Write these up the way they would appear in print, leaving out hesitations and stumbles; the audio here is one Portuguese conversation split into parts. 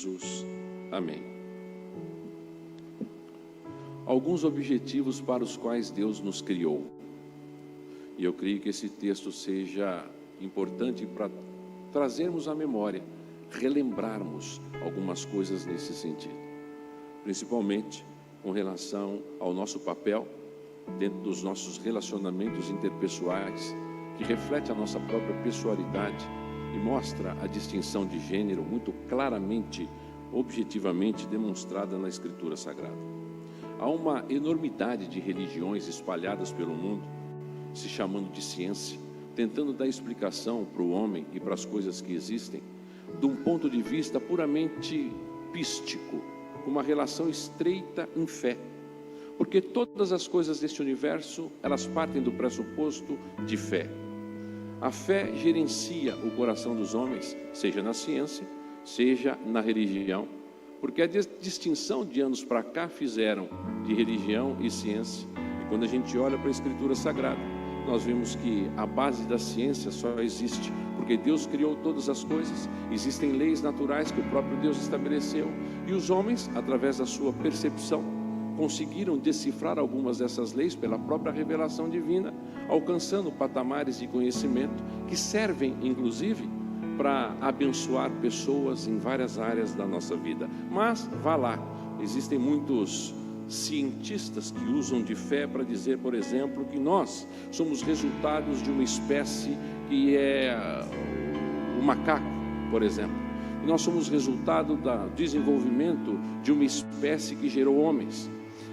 Jesus. Amém. Alguns objetivos para os quais Deus nos criou. E eu creio que esse texto seja importante para trazermos à memória, relembrarmos algumas coisas nesse sentido. Principalmente com relação ao nosso papel dentro dos nossos relacionamentos interpessoais, que reflete a nossa própria pessoalidade e mostra a distinção de gênero muito claramente, objetivamente demonstrada na Escritura Sagrada. Há uma enormidade de religiões espalhadas pelo mundo, se chamando de ciência, tentando dar explicação para o homem e para as coisas que existem, de um ponto de vista puramente pístico, com uma relação estreita em fé. Porque todas as coisas deste universo, elas partem do pressuposto de fé. A fé gerencia o coração dos homens, seja na ciência, seja na religião, porque a distinção de anos para cá fizeram de religião e ciência. E quando a gente olha para a Escritura Sagrada, nós vemos que a base da ciência só existe porque Deus criou todas as coisas, existem leis naturais que o próprio Deus estabeleceu, e os homens, através da sua percepção, conseguiram decifrar algumas dessas leis pela própria revelação divina, alcançando patamares de conhecimento que servem, inclusive, para abençoar pessoas em várias áreas da nossa vida. Mas, vá lá, existem muitos cientistas que usam de fé para dizer, por exemplo, que nós somos resultados de uma espécie que é o macaco, por exemplo. E nós somos resultado do desenvolvimento de uma espécie que gerou homens.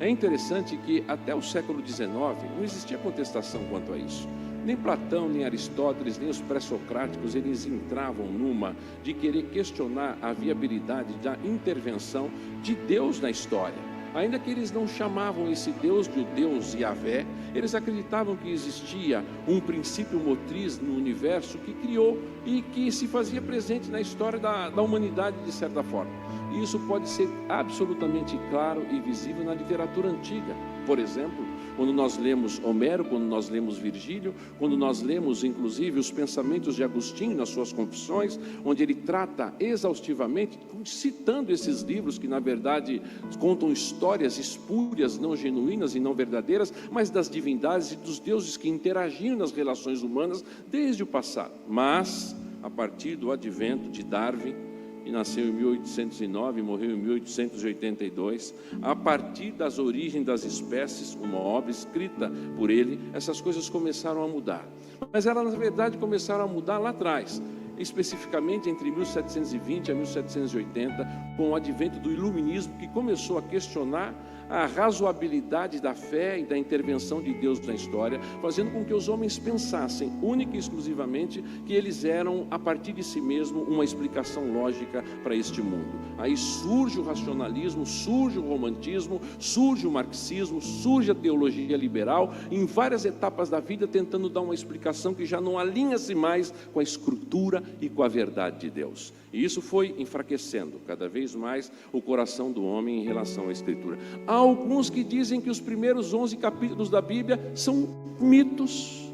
É interessante que até o século XIX não existia contestação quanto a isso. Nem Platão, nem Aristóteles, nem os pré-socráticos, eles entravam numa de querer questionar a viabilidade da intervenção de Deus na história. Ainda que eles não chamavam esse Deus de o Deus Yahvé, eles acreditavam que existia um princípio motriz no universo que criou e que se fazia presente na história da humanidade de certa forma. E isso pode ser absolutamente claro e visível na literatura antiga. Por exemplo, quando nós lemos Homero, quando nós lemos Virgílio, quando nós lemos inclusive os pensamentos de Agostinho nas suas confissões, onde ele trata exaustivamente, citando esses livros que na verdade contam histórias espúrias, não genuínas e não verdadeiras, mas das divindades e dos deuses que interagiam nas relações humanas desde o passado. Mas, a partir do advento de Darwin, que nasceu em 1809 e morreu em 1882, a partir das origens das espécies, uma obra escrita por ele, essas coisas começaram a mudar. Mas elas, na verdade, começaram a mudar lá atrás, especificamente entre 1720 a 1780, com o advento do iluminismo, que começou a questionar a razoabilidade da fé e da intervenção de Deus na história, fazendo com que os homens pensassem única e exclusivamente que eles eram, a partir de si mesmo, uma explicação lógica para este mundo. Aí surge o racionalismo, surge o romantismo, surge o marxismo, surge a teologia liberal, em várias etapas da vida, tentando dar uma explicação que já não alinha-se mais com a escritura e com a verdade de Deus. E isso foi enfraquecendo cada vez mais o coração do homem em relação à Escritura. Há alguns que dizem que os primeiros 11 capítulos da Bíblia são mitos,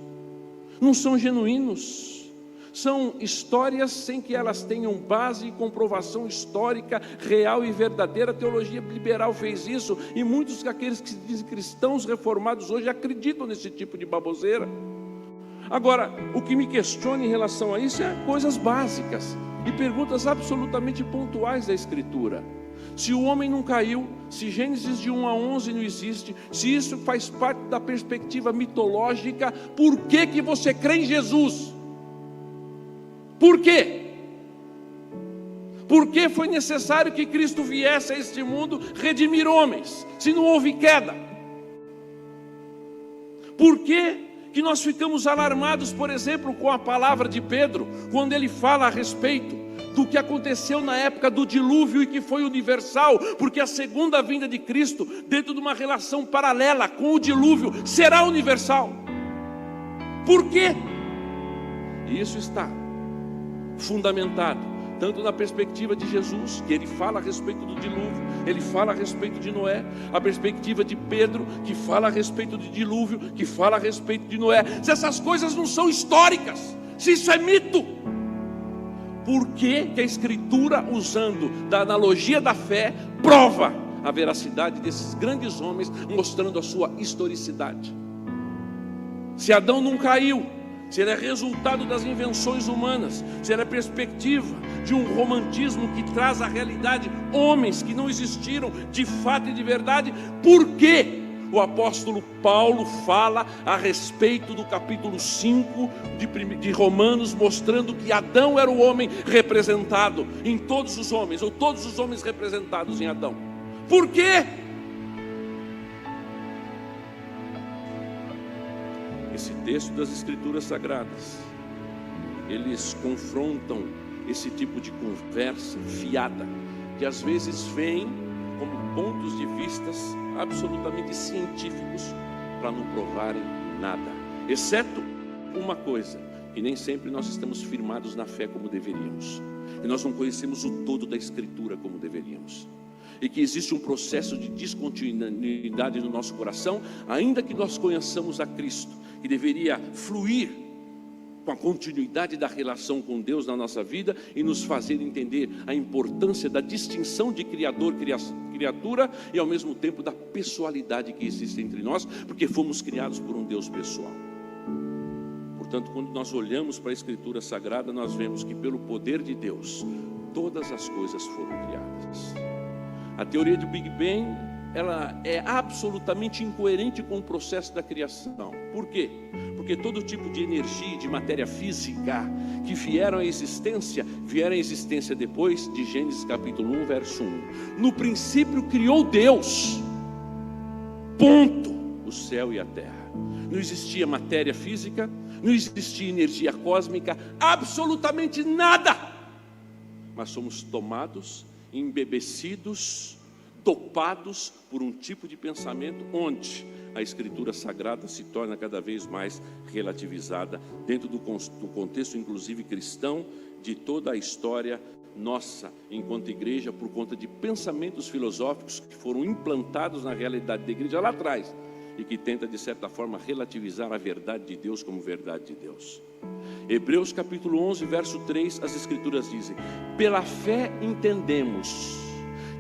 não são genuínos, são histórias sem que elas tenham base e comprovação histórica, real e verdadeira. A teologia liberal fez isso, e muitos daqueles que se dizem cristãos reformados hoje acreditam nesse tipo de baboseira. Agora, o que me questiona em relação a isso é coisas básicas e perguntas absolutamente pontuais da Escritura. Se o homem não caiu, se Gênesis de 1 a 11 não existe, se isso faz parte da perspectiva mitológica, por que você crê em Jesus? Por quê? Por que foi necessário que Cristo viesse a este mundo redimir homens, se não houve queda? Por que nós ficamos alarmados, por exemplo, com a palavra de Pedro, quando ele fala a respeito do que aconteceu na época do dilúvio e que foi universal, porque a segunda vinda de Cristo, dentro de uma relação paralela com o dilúvio, será universal? Por quê? E isso está fundamentado tanto na perspectiva de Jesus, que ele fala a respeito do dilúvio, ele fala a respeito de Noé, a perspectiva de Pedro, que fala a respeito do dilúvio, que fala a respeito de Noé. Se essas coisas não são históricas, se isso é mito, Por que a Escritura, usando da analogia da fé, prova a veracidade desses grandes homens, mostrando a sua historicidade? Se Adão não caiu, se ele é resultado das invenções humanas, se ele é perspectiva de um romantismo que traz à realidade homens que não existiram de fato e de verdade, por que o apóstolo Paulo fala a respeito do capítulo 5 de Romanos, mostrando que Adão era o homem representado em todos os homens, ou todos os homens representados em Adão? Por quê? Esse texto das Escrituras Sagradas, eles confrontam esse tipo de conversa fiada, que às vezes vem como pontos de vistas absolutamente científicos, para não provarem nada, exceto uma coisa, que nem sempre nós estamos firmados na fé como deveríamos, e nós não conhecemos o todo da Escritura como deveríamos, e que existe um processo de descontinuidade no nosso coração, ainda que nós conheçamos a Cristo, que deveria fluir com a continuidade da relação com Deus na nossa vida e nos fazer entender a importância da distinção de Criador, criatura, e ao mesmo tempo da pessoalidade que existe entre nós, porque fomos criados por um Deus pessoal. Portanto, quando nós olhamos para a Escritura Sagrada, nós vemos que pelo poder de Deus, todas as coisas foram criadas. A teoria do Big Bang, ela é absolutamente incoerente com o processo da criação. Por quê? Porque todo tipo de energia e de matéria física que vieram à existência depois de Gênesis capítulo 1, verso 1. No princípio criou Deus, ponto, o céu e a terra. Não existia matéria física, não existia energia cósmica, absolutamente nada. Mas somos tomados, embebecidos, topados por um tipo de pensamento onde a Escritura Sagrada se torna cada vez mais relativizada dentro do contexto inclusive cristão, de toda a história nossa enquanto igreja, por conta de pensamentos filosóficos que foram implantados na realidade da igreja lá atrás, e que tenta de certa forma relativizar a verdade de Deus como verdade de Deus. Hebreus capítulo 11, verso 3, as Escrituras dizem: pela fé entendemos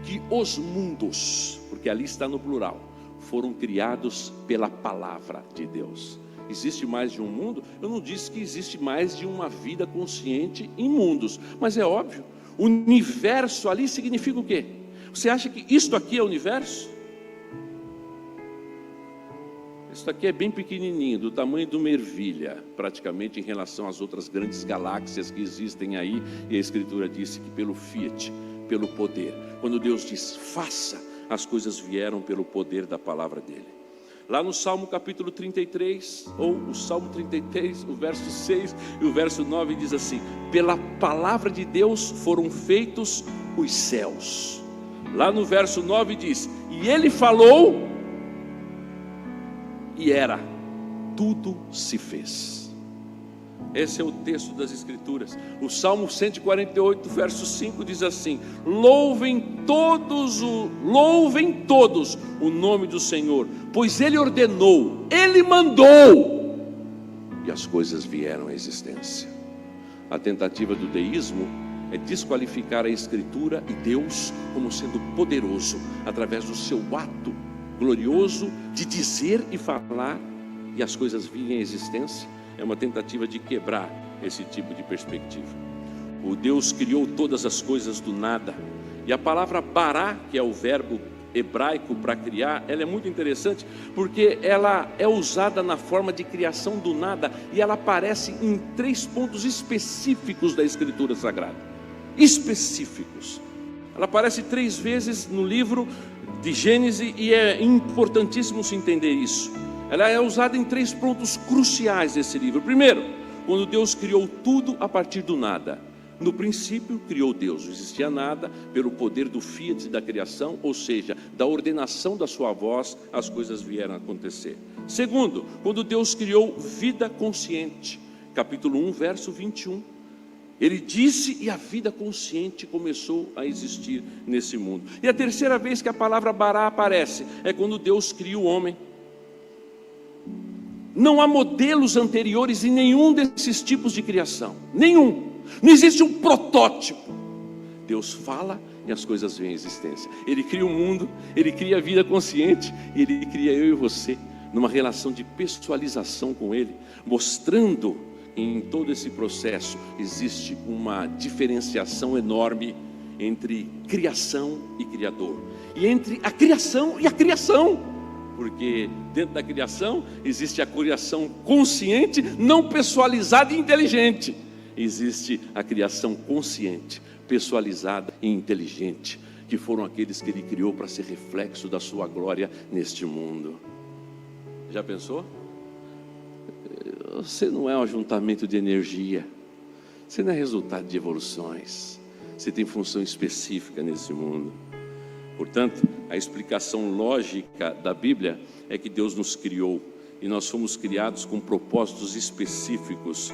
que os mundos, porque ali está no plural, foram criados pela palavra de Deus. Existe mais de um mundo? Eu não disse que existe mais de uma vida consciente em mundos, mas é óbvio, o universo ali significa o quê? Você acha que isto aqui é o universo? Isso aqui é bem pequenininho, do tamanho de uma ervilha, praticamente em relação às outras grandes galáxias que existem aí, e a Escritura disse que pelo fiat, pelo poder, quando Deus diz faça, as coisas vieram pelo poder da palavra dele. Lá no Salmo capítulo 33, ou o Salmo 33, o verso 6 e o verso 9 diz assim: pela palavra de Deus foram feitos os céus. Lá no verso 9 diz: e ele falou, e era, tudo se fez. Esse é o texto das Escrituras. O Salmo 148, verso 5 diz assim: louvem todos o nome do Senhor, pois Ele ordenou, Ele mandou, e as coisas vieram à existência. A tentativa do deísmo é desqualificar a Escritura e Deus como sendo poderoso, através do seu ato glorioso de dizer e falar, e as coisas virem à existência. É uma tentativa de quebrar esse tipo de perspectiva. O Deus criou todas as coisas do nada. E a palavra bará, que é o verbo hebraico para criar, ela é muito interessante, porque ela é usada na forma de criação do nada, e ela aparece em 3 pontos específicos da Escritura Sagrada. Específicos. Ela aparece 3 vezes no livro de Gênesis, e é importantíssimo se entender isso. Ela é usada em 3 pontos cruciais desse livro. Primeiro, quando Deus criou tudo a partir do nada. No princípio criou Deus, não existia nada, pelo poder do fiat da criação, ou seja, da ordenação da sua voz, as coisas vieram a acontecer. Segundo, quando Deus criou vida consciente, capítulo 1, verso 21. Ele disse, e a vida consciente começou a existir nesse mundo. E a terceira vez que a palavra bará aparece, é quando Deus cria o homem. Não há modelos anteriores em nenhum desses tipos de criação, nenhum. não existe um protótipo. Deus fala e as coisas vêm à existência. Ele cria o mundo, Ele cria a vida consciente, e Ele cria eu e você numa relação de pessoalização com Ele, mostrando em todo esse processo existe uma diferenciação enorme entre criação e Criador, e entre a criação e a criação, porque dentro da criação existe a criação consciente, não pessoalizada e inteligente. Existe a criação consciente, pessoalizada e inteligente, que foram aqueles que Ele criou para ser reflexo da sua glória neste mundo. Já pensou? Você não é um ajuntamento de energia, você não é resultado de evoluções, você tem função específica nesse mundo. Portanto, a explicação lógica da Bíblia é que Deus nos criou, e nós fomos criados com propósitos específicos